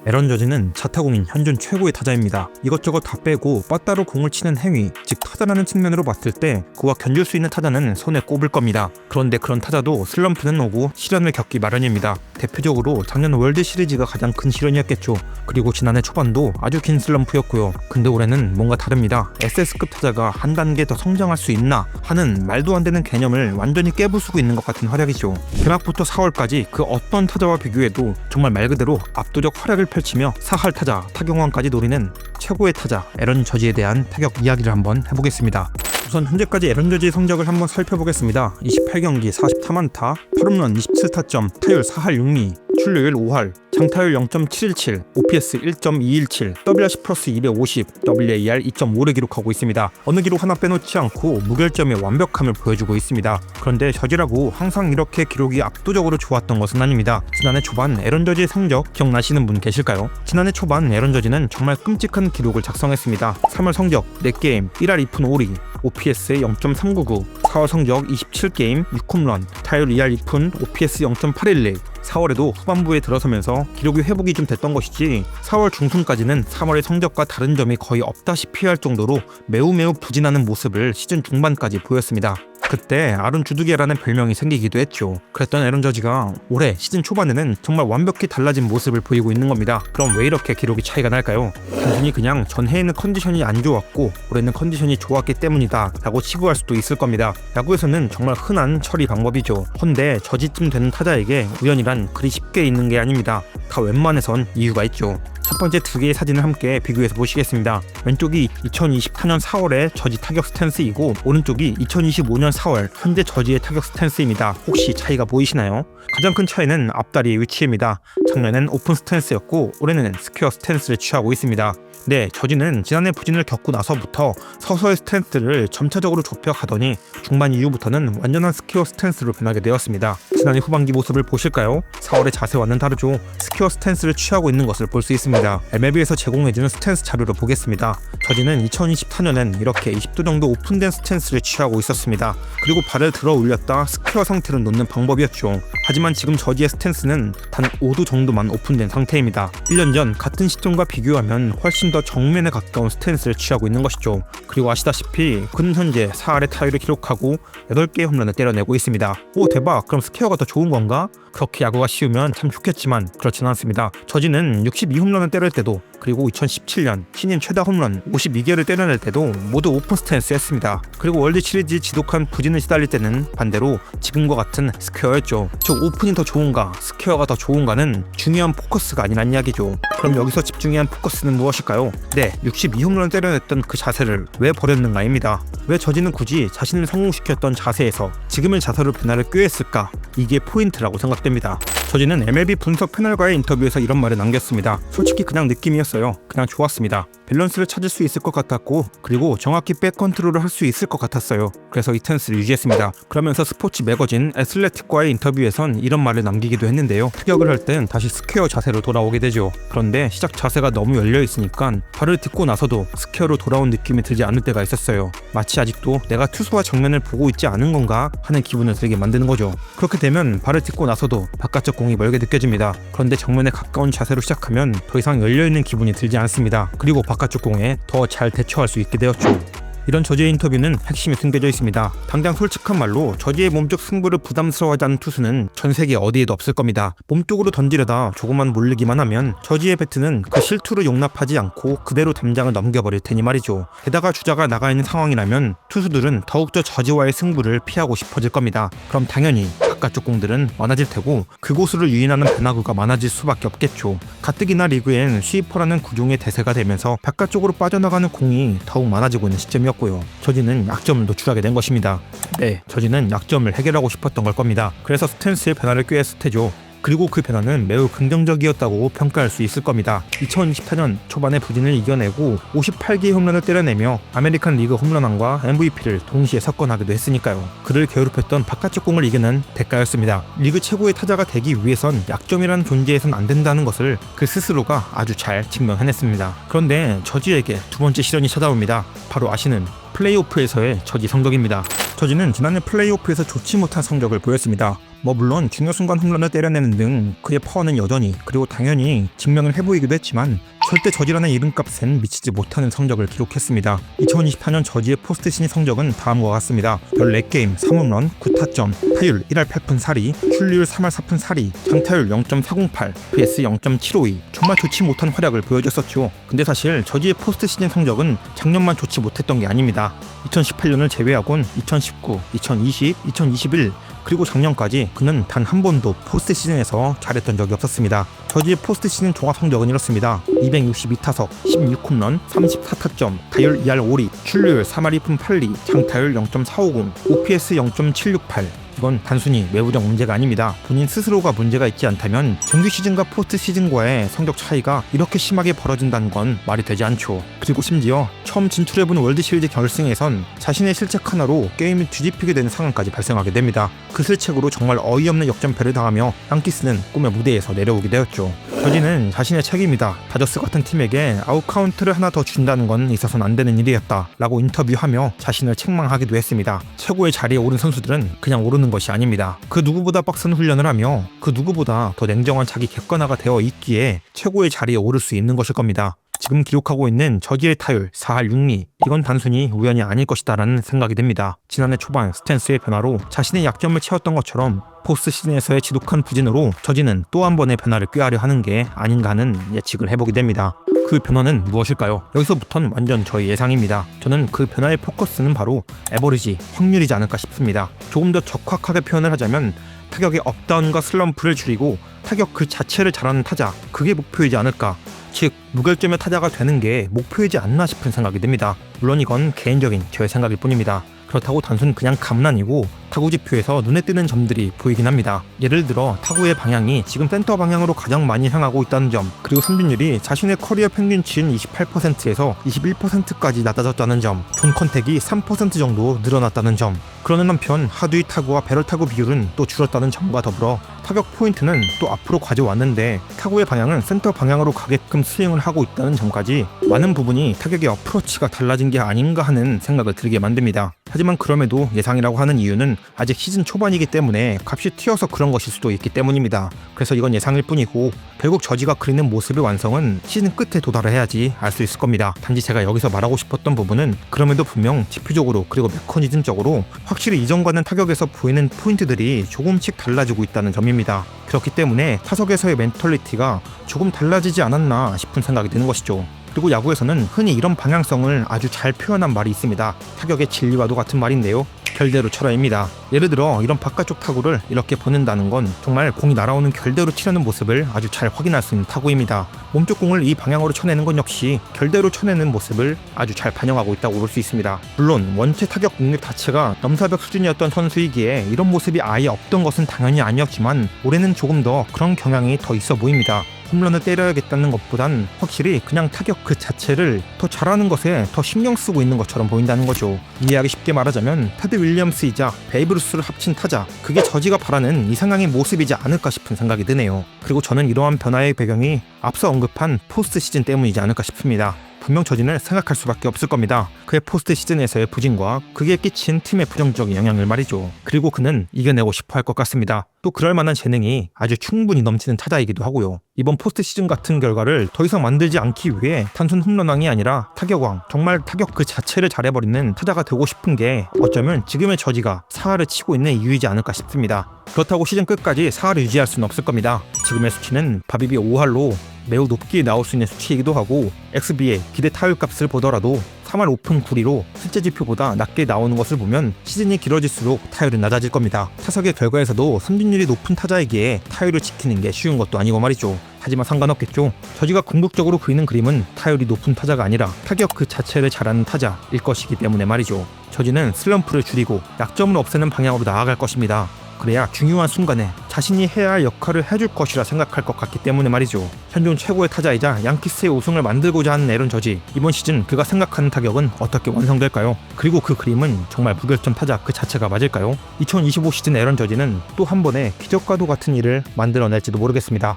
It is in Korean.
에런 저지는 자타공인 현존 최고의 타자입니다. 이것저것 다 빼고 빠따로 공을 치는 행위, 즉 타자라는 측면으로 봤을 때 그와 견줄 수 있는 타자는 손에 꼽을 겁니다. 그런데 그런 타자도 슬럼프는 오고 시련을 겪기 마련입니다. 대표적으로 작년 월드 시리즈가 가장 큰 시련이었겠죠. 그리고 지난해 초반도 아주 긴 슬럼프였고요. 근데 올해는 뭔가 다릅니다. SS급 타자가 한 단계 더 성장할 수 있나 하는 말도 안 되는 개념을 완전히 깨부수고 있는 것 같은 활약이죠. 개막부터 4월까지 그 어떤 타자와 비교해도 정말 말 그대로 압도적 활약을 펼치며 사할 타자, 타격왕까지 노리는 최고의 타자 에런 저지에 대한 타격 이야기를 한번 해보겠습니다. 우선 현재까지 에런 저지의 성적을 한번 살펴보겠습니다. 28경기 44안타, 8홈런 27타점, 타율 4할 6리, 출루율 5할, 장타율 0.717, OPS 1.217, WRC 플러스 250, WAR 2.5를 기록하고 있습니다. 어느 기록 하나 빼놓지 않고 무결점의 완벽함을 보여주고 있습니다. 그런데 저지라고 항상 이렇게 기록이 압도적으로 좋았던 것은 아닙니다. 지난해 초반 에런 저지의 성적 기억나시는 분 계실까요? 지난해 초반 에런 저지는 정말 끔찍한 기록을 작성했습니다. 3월 성적 4게임 1할 2푼 5리, OPS 0.399, 4월 성적 27게임 6홈런, 타율 2할 2푼, OPS 0.811, 4월에도 후반부에 들어서면서 기록이 회복이 좀 됐던 것이지 4월 중순까지는 3월의 성적과 다른 점이 거의 없다시피 할 정도로 매우 부진하는 모습을 시즌 중반까지 보였습니다. 그때 아론 주두개라는 별명이 생기기도 했죠. 그랬던 에런 저지가 올해 시즌 초반에는 정말 완벽히 달라진 모습을 보이고 있는 겁니다. 그럼 왜 이렇게 기록이 차이가 날까요? 단순히 그냥 전해에는 컨디션이 안 좋았고 올해는 컨디션이 좋았기 때문이다 라고 치부할 수도 있을 겁니다. 야구에서는 정말 흔한 처리 방법이죠. 헌데 저지쯤 되는 타자에게 우연이란 그리 쉽게 있는 게 아닙니다. 다 웬만해선 이유가 있죠. 첫 번째 두 개의 사진을 함께 비교해서 보시겠습니다. 왼쪽이 2024년 4월의 저지 타격 스탠스이고 오른쪽이 2025년 4월 현재 저지의 타격 스탠스입니다. 혹시 차이가 보이시나요? 가장 큰 차이는 앞다리의 위치입니다. 작년엔 오픈 스탠스였고 올해는 스퀘어 스탠스를 취하고 있습니다. 네, 저지는 지난해 부진을 겪고 나서부터 서서히 스탠스를 점차적으로 좁혀 가더니 중반 이후부터는 완전한 스퀘어 스탠스로 변하게 되었습니다. 지난해 후반기 모습을 보실까요? 4월의 자세와는 다르죠. 스퀘어 스탠스를 취하고 있는 것을 볼 수 있습니다. MLB에서 제공해주는 스탠스 자료를 보겠습니다. 저지는 2024년엔 이렇게 20도 정도 오픈된 스탠스를 취하고 있었습니다. 그리고 발을 들어 올렸다 스퀘어 상태로 놓는 방법이었죠. 하지만 지금 저지의 스탠스는 단 5도 정도만 오픈된 상태입니다. 1년 전 같은 시점과 비교하면 훨씬 더 정면에 가까운 스탠스를 취하고 있는 것이죠. 그리고 아시다시피 그는 현재 4할의 타율을 기록하고 8개의 홈런을 때려내고 있습니다. 오, 대박! 그럼 스퀘어가 더 좋은 건가? 그렇게 야구가 쉬우면 참 좋겠지만 그렇진 않습니다. 저지는 62홈런을 때릴 때도 그리고 2017년 신인 최다 홈런 52개를 때려낼 때도 모두 오픈 스탠스였습니다. 그리고 월드 시리즈 지독한 부진을 시달릴 때는 반대로 지금과 같은 스퀘어였죠. 즉 오픈이 더 좋은가 스퀘어가 더 좋은가는 중요한 포커스가 아니란 이야기죠. 그럼 여기서 집중해야 한 포커스는 무엇일까요? 네, 62홈런을 때려냈던 그 자세를 왜 버렸는가입니다. 왜 저지는 굳이 자신을 성공시켰던 자세에서 지금의 자세로 변화를 꾀했을까? 이게 포인트라고 생각됩니다. 저지는 MLB 분석 패널과의 인터뷰에서 이런 말을 남겼습니다. 솔직히 그냥 느낌이었어요. 그냥 좋았습니다. 밸런스를 찾을 수 있을 것 같았고 그리고 정확히 백 컨트롤을 할 수 있을 것 같았어요. 그래서 이 스탠스를 유지했습니다. 그러면서 스포츠 매거진 애슬레틱과의 인터뷰에선 이런 말을 남기기도 했는데요. 타격을 할 땐 다시 스퀘어 자세로 돌아오게 되죠. 그런데 시작 자세가 너무 열려있으니까 발을 딛고 나서도 스퀘어로 돌아온 느낌이 들지 않을 때가 있었어요. 마치 아직도 내가 투수와 정면을 보고 있지 않은 건가 하는 기분을 들게 만드는 거죠. 그렇게 되면 발을 딛고 나서도 바깥쪽 공이 멀게 느껴집니다. 그런데 정면에 가까운 자세로 시작하면 더 이상 열려있는 기분이 들지 않습니다. 그리고 바깥쪽 공에 더 잘 대처할 수 있게 되었죠. 이런 저지의 인터뷰는 핵심이 숨겨져 있습니다. 당장 솔직한 말로 저지의 몸쪽 승부를 부담스러워하지 않는 투수는 전 세계 어디에도 없을 겁니다. 몸쪽으로 던지려다 조금만 몰리기만 하면 저지의 배트는 그 실투를 용납하지 않고 그대로 담장을 넘겨버릴 테니 말이죠. 게다가 주자가 나가 있는 상황이라면 투수들은 더욱더 저지와의 승부를 피하고 싶어질 겁니다. 그럼 당연히 바깥쪽 공들은 많아질 테고 그곳으로 유인하는 변화구가 많아질 수밖에 없겠죠. 가뜩이나 리그엔 스위퍼라는 구종의 대세가 되면서 바깥쪽으로 빠져나가는 공이 더욱 많아지고 있는 시점이었고요. 저지는 약점을 노출하게 된 것입니다. 네, 저지는 약점을 해결하고 싶었던 걸 겁니다. 그래서 스탠스의 변화를 꾀했을 테죠. 그리고 그 변화는 매우 긍정적이었다고 평가할 수 있을 겁니다. 2024년 초반에 부진을 이겨내고 58개의 홈런을 때려내며 아메리칸 리그 홈런왕과 MVP를 동시에 석권하기도 했으니까요. 그를 괴롭혔던 바깥쪽 공을 이겨낸 대가였습니다. 리그 최고의 타자가 되기 위해선 약점이라는 존재에선 안 된다는 것을 그 스스로가 아주 잘 증명해냈습니다. 그런데 저지에게 두 번째 시련이 찾아옵니다. 바로 아시는 플레이오프에서의 저지 성적입니다. 저지는 지난해 플레이오프에서 좋지 못한 성적을 보였습니다. 물론 중요 순간 홈런을 때려내는 등 그의 파워는 여전히, 그리고 당연히 증명을 해보이기도 했지만 절대 저지라는 이름값엔 미치지 못하는 성적을 기록했습니다. 2024년 저지의 포스트 시즌 성적은 다음과 같습니다. 14게임 3홈런 9타점, 타율 1할 8푼 4리, 출루율 3할 4푼 4리, 장타율 0.408, PS 0.752. 정말 좋지 못한 활약을 보여줬었죠. 근데 사실 저지의 포스트 시즌 성적은 작년만 좋지 못했던 게 아닙니다. 2018년을 제외하곤 2019, 2020, 2021 그리고 작년까지 그는 단 한 번도 포스트 시즌에서 잘했던 적이 없었습니다. 저지의 포스트 시즌 종합 성적은 이렇습니다. 262타석, 16홈런, 34타점, 타율 2할 5리, 출루율 3할 2푼 8리, 장타율 0.450, OPS 0.768. 이건 단순히 외부적 문제가 아닙니다. 본인 스스로가 문제가 있지 않다면 정규 시즌과 포스트 시즌과의 성적 차이가 이렇게 심하게 벌어진다는 건 말이 되지 않죠. 그리고 심지어 처음 진출해본 월드시리즈 결승에선 자신의 실책 하나로 게임을 뒤집히게 되는 상황까지 발생하게 됩니다. 그 실책으로 정말 어이없는 역전패를 당하며 양키스는 꿈의 무대에서 내려오게 되었죠. 저지는 자신의 책임이다. 다저스 같은 팀에게 아웃카운트를 하나 더 준다는 건 있어서는 안 되는 일이었다 라고 인터뷰하며 자신을 책망하기도 했습니다. 최고의 자리에 오른 선수들은 그냥 오르는 것이 아닙니다. 그 누구보다 빡센 훈련을 하며 그 누구보다 더 냉정한 자기 객관화가 되어 있기에 최고의 자리에 오를 수 있는 것일 겁니다. 지금 기록하고 있는 저지의 타율 4할 6리, 이건 단순히 우연이 아닐 것이다 라는 생각이 듭니다. 지난해 초반 스탠스의 변화로 자신의 약점을 채웠던 것처럼 포스트 시즌에서의 지독한 부진으로 저지는 또 한 번의 변화를 꾀하려 하는 게 아닌가 하는 예측을 해보게 됩니다. 그 변화는 무엇일까요? 여기서부터는 완전 저의 예상입니다. 저는 그 변화의 포커스는 바로 에버리지, 확률이지 않을까 싶습니다. 조금 더 적확하게 표현을 하자면 타격의 업다운과 슬럼프를 줄이고 타격 그 자체를 잘하는 타자, 그게 목표이지 않을까. 즉 무결점의 타자가 되는 게 목표이지 않나 싶은 생각이 듭니다. 물론 이건 개인적인 저의 생각일 뿐입니다. 그렇다고 단순 그냥 감은 아니고 타구 지표에서 눈에 띄는 점들이 보이긴 합니다. 예를 들어 타구의 방향이 지금 센터 방향으로 가장 많이 향하고 있다는 점, 그리고 삼진율이 자신의 커리어 평균치인 28%에서 21%까지 낮아졌다는 점, 존 컨택이 3% 정도 늘어났다는 점, 그러는 한편 하두이 타구와 배럴 타구 비율은 또 줄었다는 점과 더불어 타격 포인트는 또 앞으로 가져왔는데 타구의 방향은 센터 방향으로 가게끔 스윙을 하고 있다는 점까지 많은 부분이 타격의 어프로치가 달라진 게 아닌가 하는 생각을 들게 만듭니다. 하지만 그럼에도 예상이라고 하는 이유는 아직 시즌 초반이기 때문에 값이 튀어서 그런 것일 수도 있기 때문입니다. 그래서 이건 예상일 뿐이고 결국 저지가 그리는 모습의 완성은 시즌 끝에 도달해야지 알 수 있을 겁니다. 단지 제가 여기서 말하고 싶었던 부분은 그럼에도 분명 지표적으로 그리고 메커니즘적으로 확실히 이전과는 타격에서 보이는 포인트들이 조금씩 달라지고 있다는 점입니다. 그렇기 때문에 타석에서의 멘털리티가 조금 달라지지 않았나 싶은 생각이 드는 것이죠. 그리고 야구에서는 흔히 이런 방향성을 아주 잘 표현한 말이 있습니다. 타격의 진리와도 같은 말인데요. 결대로 쳐라입니다. 예를 들어 이런 바깥쪽 타구를 이렇게 보낸다는 건 정말 공이 날아오는 결대로 치려는 모습을 아주 잘 확인할 수 있는 타구입니다. 몸쪽 공을 이 방향으로 쳐내는 건 역시 결대로 쳐내는 모습을 아주 잘 반영하고 있다고 볼 수 있습니다. 물론 원체 타격 능력 자체가 넘사벽 수준이었던 선수이기에 이런 모습이 아예 없던 것은 당연히 아니었지만 올해는 조금 더 그런 경향이 더 있어 보입니다. 홈런을 때려야겠다는 것보단 확실히 그냥 타격 그 자체를 더 잘하는 것에 더 신경 쓰고 있는 것처럼 보인다는 거죠. 이해하기 쉽게 말하자면 테드 윌리엄스이자 베이브 루스를 합친 타자, 그게 저지가 바라는 이상향의 모습이지 않을까 싶은 생각이 드네요. 그리고 저는 이러한 변화의 배경이 앞서 언급한 포스트 시즌 때문이지 않을까 싶습니다. 분명 저지는 생각할 수밖에 없을 겁니다. 그의 포스트 시즌에서의 부진과 그게 끼친 팀의 부정적인 영향을 말이죠. 그리고 그는 이겨내고 싶어 할 것 같습니다. 또 그럴 만한 재능이 아주 충분히 넘치는 타자이기도 하고요. 이번 포스트 시즌 같은 결과를 더 이상 만들지 않기 위해 단순 홈런왕이 아니라 타격왕, 정말 타격 그 자체를 잘해버리는 타자가 되고 싶은 게 어쩌면 지금의 저지가 4할을 치고 있는 이유이지 않을까 싶습니다. 그렇다고 시즌 끝까지 4할을 유지할 수는 없을 겁니다. 지금의 수치는 바비비 5할로 매우 높게 나올 수 있는 수치이기도 하고 XB의 기대 타율값을 보더라도 3할 5푼 9리로 실제 지표보다 낮게 나오는 것을 보면 시즌이 길어질수록 타율은 낮아질 겁니다. 타석의 결과에서도 삼진율이 높은 타자이기에 타율을 지키는 게 쉬운 것도 아니고 말이죠. 하지만 상관없겠죠. 저지가 궁극적으로 그리는 그림은 타율이 높은 타자가 아니라 타격 그 자체를 잘하는 타자일 것이기 때문에 말이죠. 저지는 슬럼프를 줄이고 약점을 없애는 방향으로 나아갈 것입니다. 그래야 중요한 순간에 자신이 해야 할 역할을 해줄 것이라 생각할 것 같기 때문에 말이죠. 현존 최고의 타자이자 양키스의 우승을 만들고자 하는 에런 저지, 이번 시즌 그가 생각하는 타격은 어떻게 완성될까요? 그리고 그 그림은 정말 무결점 타자 그 자체가 맞을까요? 2025 시즌 에런 저지는 또 한 번의 기적과도 같은 일을 만들어낼지도 모르겠습니다.